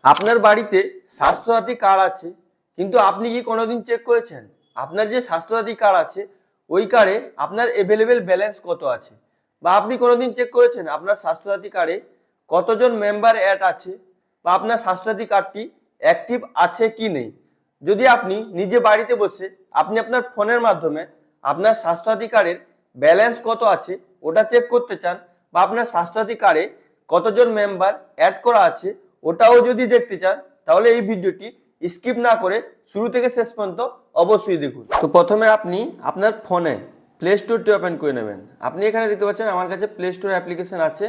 আপনার বাড়িতে স্বাস্থ্যসাথী কার্ড আছে, কিন্তু আপনি কি কোনোদিন চেক করেছেন আপনার যে স্বাস্থ্যসাথী কার্ড আছে ওই কার্ডে আপনার অ্যাভেলেবেল ব্যালেন্স কত আছে? বা আপনি কোনোদিন চেক করেছেন আপনার স্বাস্থ্যসাথী কার্ডে কতজন মেম্বার অ্যাড আছে, বা আপনার স্বাস্থ্যসাথী কার্ডটি অ্যাক্টিভ আছে কি নেই? যদি আপনি নিজে বাড়িতে বসে আপনি আপনার ফোনের মাধ্যমে আপনার স্বাস্থ্যসাথী কার্ডের ব্যালেন্স কত আছে ওটা চেক করতে চান, বা আপনার স্বাস্থ্যসাথী কার্ডে কতজন মেম্বার অ্যাড করা আছে ওটাও যদি দেখতে চান, তাহলে এই ভিডিওটি স্কিপ না করে শুরু থেকে শেষ পর্যন্ত অবশ্যই দেখুন। তো প্রথমে আপনি আপনার ফোনে প্লে স্টোরটি ওপেন করে নেবেন। আপনি এখানে দেখতে পাচ্ছেন আমার কাছে প্লে স্টোর অ্যাপ্লিকেশন আছে,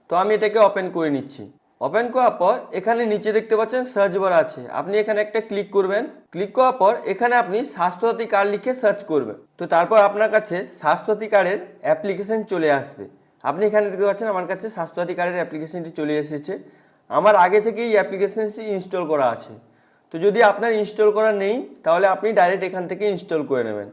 তো আমি এটাকে ওপেন করে নিচ্ছি। ওপেন করার পর এখানে নিচে দেখতে পাচ্ছেন সার্চ বার আছে, আপনি এখানে একটা ক্লিক করবেন। ক্লিক করার পর এখানে আপনি স্বাস্থ্যসাথী কার্ড লিখে সার্চ করবেন। তো তারপর আপনার কাছে স্বাস্থ্যসাথী কার্ডের অ্যাপ্লিকেশন চলে আসবে। আপনি এখানে দেখতে পাচ্ছেন আমার কাছে স্বাস্থ্যসাথী কার্ডের অ্যাপ্লিকেশনটি চলে এসেছে। আমার আগে থেকেই এই অ্যাপ্লিকেশনটি ইনস্টল করা আছে। তো যদি আপনার ইনস্টল করা নেই তাহলে আপনি ডাইরেক্ট এখান থেকে ইনস্টল করে নেবেন।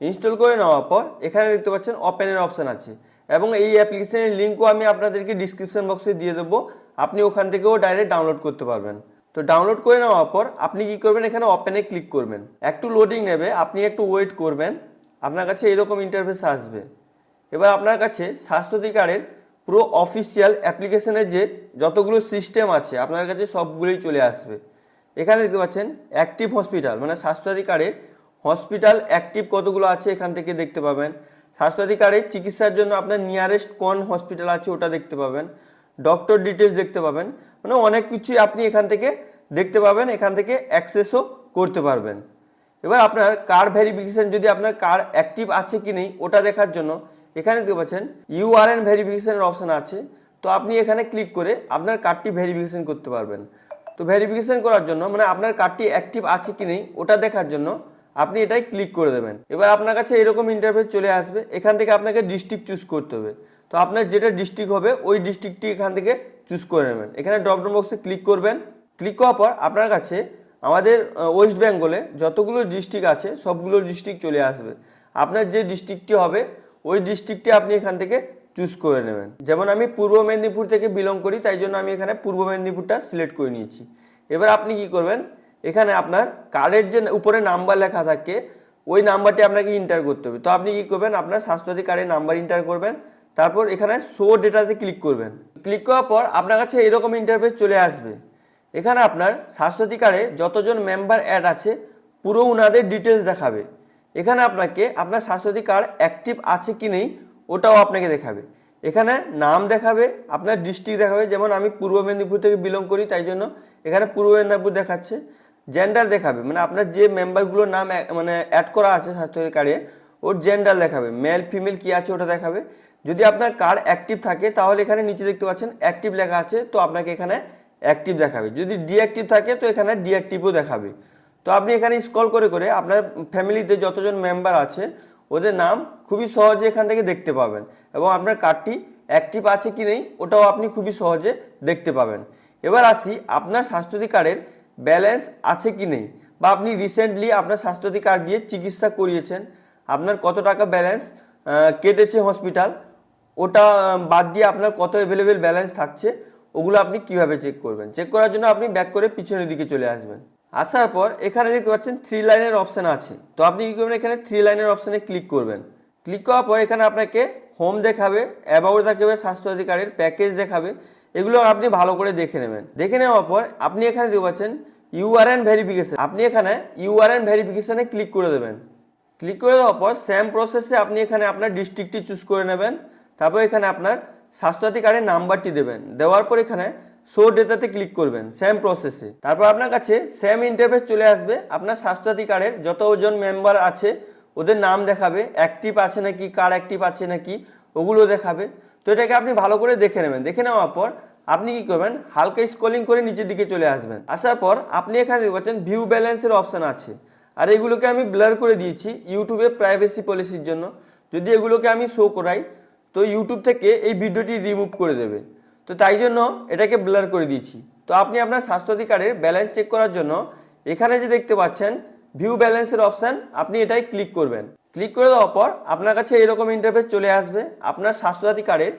ইনস্টল করে নেওয়ার পর এখানে দেখতে পাচ্ছেন ওপেনের অপশান আছে, এবং এই অ্যাপ্লিকেশনের লিঙ্কও আমি আপনাদেরকে ডিসক্রিপশন বক্সে দিয়ে দেবো, আপনি ওখান থেকেও ডাইরেক্ট ডাউনলোড করতে পারবেন। তো ডাউনলোড করে নেওয়ার পর আপনি কি করবেন, এখানে ওপেনে ক্লিক করবেন। একটু লোডিং নেবে, আপনি একটু ওয়েট করবেন, আপনার কাছে এরকম ইন্টারফেস আসবে। এবার আপনার কাছে স্বাস্থ্যসাথী কার্ডের পুরো অফিসিয়াল অ্যাপ্লিকেশনের যে যতগুলো সিস্টেম আছে আপনার কাছে সবগুলোই চলে আসবে। এখানে দেখতে পাচ্ছেন অ্যাক্টিভ হসপিটাল, মানে স্বাস্থ্যসাথী কার্ডে হসপিটাল অ্যাক্টিভ কতগুলো আছে এখান থেকে দেখতে পাবেন। স্বাস্থ্যসাথী কার্ডে চিকিৎসার জন্য আপনার নিয়ারেস্ট কোন হসপিটাল আছে ওটা দেখতে পাবেন। ডক্টর ডিটেলস দেখতে পাবেন, মানে অনেক কিছুই আপনি এখান থেকে দেখতে পাবেন, এখান থেকে অ্যাক্সেসও করতে পারবেন। এবার আপনার কার্ড ভেরিফিকেশন, যদি আপনার কার্ড অ্যাক্টিভ আছে কি নেই ওটা দেখার জন্য এখানে দেখতে পাচ্ছেন ইউআরএন ভেরিফিকেশনের অপশান আছে। তো আপনি এখানে ক্লিক করে আপনার কার্ডটি ভেরিফিকেশন করতে পারবেন। তো ভেরিফিকেশন করার জন্য, মানে আপনার কার্ডটি অ্যাক্টিভ আছে কি নেই ওটা দেখার জন্য আপনি এটাই ক্লিক করে দেবেন। এবার আপনার কাছে এরকম ইন্টারফেস চলে আসবে। এখান থেকে আপনাকে ডিস্ট্রিক্ট চুজ করতে হবে। তো আপনার যেটা ডিস্ট্রিক্ট হবে ওই ডিস্ট্রিক্টটি এখান থেকে চুজ করে নেবেন। এখানে ড্রপডাউন বক্সে ক্লিক করবেন। ক্লিক করার পর আপনার কাছে আমাদের ওয়েস্ট বেঙ্গলে যতগুলো ডিস্ট্রিক্ট আছে সবগুলো ডিস্ট্রিক্ট চলে আসবে। আপনার যে ডিস্ট্রিক্টটি হবে ওই ডিস্ট্রিক্টটি আপনি এখান থেকে চুজ করে নেবেন। যেমন আমি পূর্ব মেদিনীপুর থেকে বিলং করি, তাই জন্য আমি এখানে পূর্ব মেদিনীপুরটা সিলেক্ট করে নিয়েছি। এবার আপনি কি করবেন, এখানে আপনার কার্ডের যে উপরে নাম্বার লেখা থাকে ওই নাম্বারটি আপনাকে এন্টার করতে হবে। তো আপনি কি করবেন, আপনার স্বাস্থ্যসাথী কার্ডের নাম্বার এন্টার করবেন, তারপর এখানে শো ডেটাতে ক্লিক করবেন। ক্লিক করার পর আপনার কাছে এরকম ইন্টারফেস চলে আসবে। এখানে আপনার স্বাস্থ্যসাথী কার্ডে যতজন মেম্বার অ্যাড আছে পুরো ওনাদের ডিটেলস দেখাবে। এখানে আপনাকে আপনার স্বাস্থ্যসাথী কার্ড অ্যাক্টিভ আছে কি নেই ওটাও আপনাকে দেখাবে। এখানে নাম দেখাবে, আপনার ডিস্ট্রিক্ট দেখাবে, যেমন আমি পূর্ব মেদিনীপুর থেকে বিলং করি তাই জন্য এখানে পূর্ব মেদিনীপুর দেখাচ্ছে। জেন্ডার দেখাবে, মানে আপনার যে মেম্বারগুলোর নাম মানে অ্যাড করা আছে স্বাস্থ্যসাথী কার্ডে ওর জেন্ডার দেখাবে, মেল ফিমেল কি আছে ওটা দেখাবে। যদি আপনার কার্ড অ্যাক্টিভ থাকে তাহলে এখানে নিচে দেখতে পাচ্ছেন অ্যাক্টিভ লেখা আছে, তো আপনাকে এখানে অ্যাক্টিভ দেখাবে। যদি ডিঅ্যাক্টিভ থাকে তো এখানে ডিঅ্যাক্টিভও দেখাবে। তো আপনি এখানে স্ক্রল করে করে আপনার ফ্যামিলিতে যতজন মেম্বার আছে ওদের নাম খুবই সহজে এখান থেকে দেখতে পাবেন, এবং আপনার কার্ডটি অ্যাক্টিভ আছে কি নেই ওটাও আপনি খুবই সহজে দেখতে পাবেন। এবার আসি আপনার স্বাস্থ্যসাথী কার্ডের ব্যালেন্স আছে কি নেই, বা আপনি রিসেন্টলি আপনার স্বাস্থ্যসাথী কার্ড দিয়ে চিকিৎসা করিয়েছেন, আপনার কত টাকা ব্যালেন্স কেটেছে হসপিটাল, ওটা বাদ দিয়ে আপনার কত অ্যাভেলেবেল ব্যালেন্স থাকছে, ওগুলো আপনি কিভাবে চেক করবেন। চেক করার জন্য আপনি ব্যাক করে পিছনের দিকে চলে আসবেন। আসার পর এখানে দেখতে পাচ্ছেন 3 লাইনের অপশান আছে। তো আপনি কী করবেন, এখানে 3 লাইনের অপশানে ক্লিক করবেন। ক্লিক করার পর এখানে আপনাকে হোম দেখাবে, অ্যাবাউট দেখাবে, স্বাস্থ্যসাথী কার্ডের প্যাকেজ দেখাবে, এগুলো আপনি ভালো করে দেখে নেবেন। দেখে নেওয়ার পর আপনি এখানে দেখতে পাচ্ছেন ইউআরএন ভেরিফিকেশন, আপনি এখানে ইউআরএন ভেরিফিকেশনে ক্লিক করে দেবেন। ক্লিক করে দেওয়ার পর সেম প্রসেসে আপনি এখানে আপনার ডিস্ট্রিক্টটি চুজ করে নেবেন। তারপর এখানে আপনার স্বাস্থ্যসাথী কার্ডের নাম্বারটি দেবেন, দেওয়ার পর এখানে শো ডেটাতে ক্লিক করবেন সেম প্রসেসে। তারপর আপনার কাছে সেম ইন্টারফেস চলে আসবে। আপনার স্বাস্থ্যসাথী কার্ডের যতজন মেম্বার আছে ওদের নাম দেখাবে, অ্যাক্টিভ আছে নাকি, কার্ড অ্যাক্টিভ আছে নাকি ওগুলো দেখাবে। তো এটাকে আপনি ভালো করে দেখে নেবেন। দেখে নেওয়ার পর আপনি কি করবেন, হালকা স্ক্রলিং করে নিচের দিকে চলে আসবেন। আসার পর আপনি এখানে দেখতে পাচ্ছেন ভিউ ব্যালেন্সের অপশান আছে, আর এগুলোকে আমি ব্লার করে দিয়েছি ইউটিউবে প্রাইভেসি পলিসির জন্য। যদি এগুলোকে আমি শো করাই তো ইউটিউব থেকে এই ভিডিওটি রিমুভ করে দেবে, তো তাই জন্য এটাকে ব্লার করে দিয়েছি। তো আপনি আপনার স্বাস্থ্যসাথী কার্ডের ব্যালেন্স চেক করার জন্য এখানে যে দেখতে পাচ্ছেন ভিউ ব্যালেন্সের অপশান, আপনি এটাই ক্লিক করবেন। ক্লিক করে দেওয়ার পর আপনার কাছে এরকম ইন্টারফেস চলে আসবে। আপনার স্বাস্থ্যসাথী কার্ডের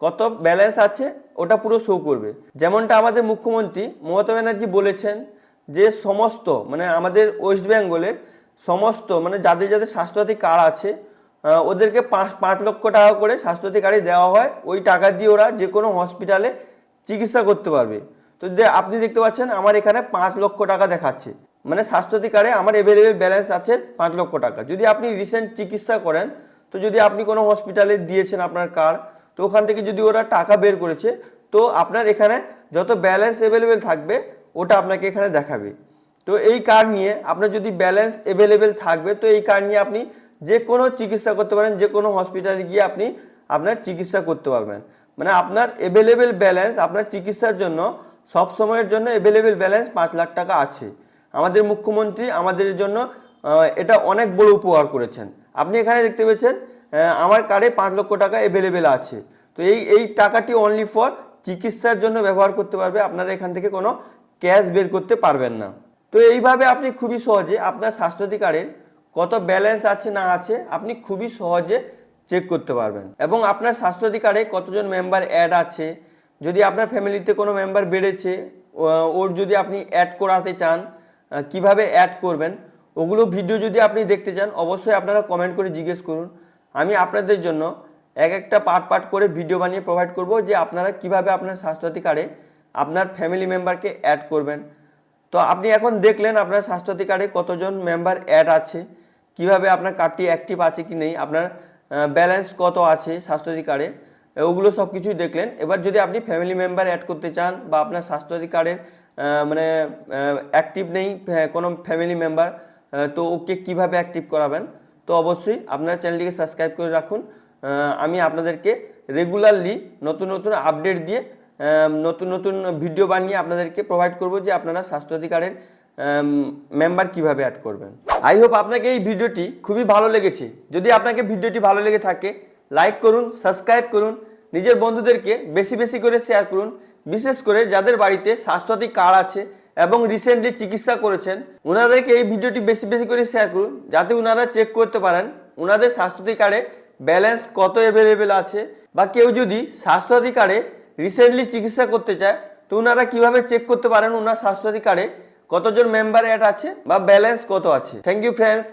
কত ব্যালেন্স আছে ওটা পুরো শো করবে। যেমনটা আমাদের মুখ্যমন্ত্রী মমতা ব্যানার্জি বলেছেন যে সমস্ত মানে আমাদের ওয়েস্ট বেঙ্গলের সমস্ত মানে যাদের যাদের স্বাস্থ্যসাথী কার্ড আছে ওদেরকে 5 লক্ষ টাকা করে স্বাস্থ্যসাথী কার্ডে দেওয়া হয়। ওই টাকা দিয়ে ওরা যে কোনো হসপিটালে চিকিৎসা করতে পারবে। তো যে আপনি দেখতে পাচ্ছেন আমার এখানে 5 লক্ষ টাকা দেখাচ্ছে, মানে স্বাস্থ্যসাথী কার্ডে আমার এভেলেবেল ব্যালেন্স আছে 5 লক্ষ টাকা। যদি আপনি রিসেন্ট চিকিৎসা করেন, তো যদি আপনি কোনো হসপিটালে দিয়েছেন আপনার কার্ড, তো ওখান থেকে যদি ওরা টাকা বের করেছে, তো আপনার এখানে যত ব্যালেন্স এভেলেবেল থাকবে ওটা আপনাকে এখানে দেখাবে। তো এই কার্ড নিয়ে আপনার যদি ব্যালেন্স এভেলেবেল থাকবে, তো এই কার্ড নিয়ে আপনি যে কোনো চিকিৎসা করতে পারেন, যে কোনো হসপিটালে গিয়ে আপনি আপনার চিকিৎসা করতে পারবেন। মানে আপনার এভেলেবেল ব্যালেন্স আপনার চিকিৎসার জন্য সব সময়ের জন্য এভেলেবেল ব্যালেন্স 5 লাখ টাকা আছে। আমাদের মুখ্যমন্ত্রী আমাদের জন্য এটা অনেক বড় উপকার করেছেন। আপনি এখানে দেখতে পেয়েছেন আমার কার্ডে 5 লক্ষ টাকা এভেলেবেল আছে। তো এই টাকাটি অনলি ফর চিকিৎসার জন্য ব্যবহার করতে পারবে, আপনারা এখান থেকে কোনো ক্যাশ বের করতে পারবেন না। তো এইভাবে আপনি খুবই সহজে আপনার স্বাস্থ্যসাথী কার্ডের কত ব্যালেন্স আছে না আছে আপনি খুবই সহজে চেক করতে পারবেন। এবং আপনার স্বাস্থ্যসাথী কার্ডে কতজন মেম্বার অ্যাড আছে, যদি আপনার ফ্যামিলিতে কোনো মেম্বার বেড়েছে ওর যদি আপনি অ্যাড করাতে চান কিভাবে অ্যাড করবেন, ওগুলো ভিডিও যদি আপনি দেখতে চান অবশ্যই আপনারা কমেন্ট করে জিজ্ঞেস করুন। আমি আপনাদের জন্য একটা পার্ট করে ভিডিও বানিয়ে প্রোভাইড করব যে আপনারা কিভাবে আপনার স্বাস্থ্যসাথী কার্ডে আপনার ফ্যামিলি মেম্বারকে অ্যাড করবেন। তো আপনি এখন দেখলেন আপনার স্বাস্থ্যসাথী কার্ডে কতজন মেম্বার অ্যাড আছে, কিভাবে আপনার কার্ডটি অ্যাক্টিভ আছে কি নেই, আপনার ব্যালেন্স কত আছে স্বাস্থ্যসাথী কার্ডে, ওগুলো সব কিছুই দেখলেন। এবার যদি আপনি ফ্যামিলি মেম্বার অ্যাড করতে চান বা আপনার স্বাস্থ্যসাথী কার্ডের মানে অ্যাক্টিভ নেই কোনো ফ্যামিলি মেম্বার, তো ওকে কিভাবে অ্যাক্টিভ করাবেন, তো অবশ্যই আপনারা চ্যানেলটিকে সাবস্ক্রাইব করে রাখুন। আমি আপনাদেরকে রেগুলারলি নতুন নতুন আপডেট দিয়ে নতুন নতুন ভিডিও বানিয়ে আপনাদেরকে প্রোভাইড করব যে আপনারা স্বাস্থ্যসাথী কার্ডের মেম্বার কিভাবে অ্যাড করবেন। আই হোপ আপনাকে এই ভিডিওটি খুবই ভালো লেগেছে। যদি আপনাকে ভিডিওটি ভালো লেগে থাকে লাইক করুন, সাবস্ক্রাইব করুন, নিজের বন্ধুদেরকে বেশি বেশি করে শেয়ার করুন। বিশেষ করে যাদের বাড়িতে স্বাস্থ্যসাথী কার্ড আছে এবং রিসেন্টলি চিকিৎসা করেছেন ওনাদেরকে এই ভিডিওটি বেশি বেশি করে শেয়ার করুন, যাতে ওনারা চেক করতে পারেন ওনাদের স্বাস্থ্যসাথী কার্ডে ব্যালেন্স কত অ্যাভেলেবেল আছে। বা কেউ যদি স্বাস্থ্যসাথী কার্ডে রিসেন্টলি চিকিৎসা করতে চায় তো ওনারা কিভাবে চেক করতে পারেন ওনার স্বাস্থ্যসাথী কার্ডে কতজন মেম্বার অ্যাড আছে বা ব্যালেন্স কত আছে। Thank you friends.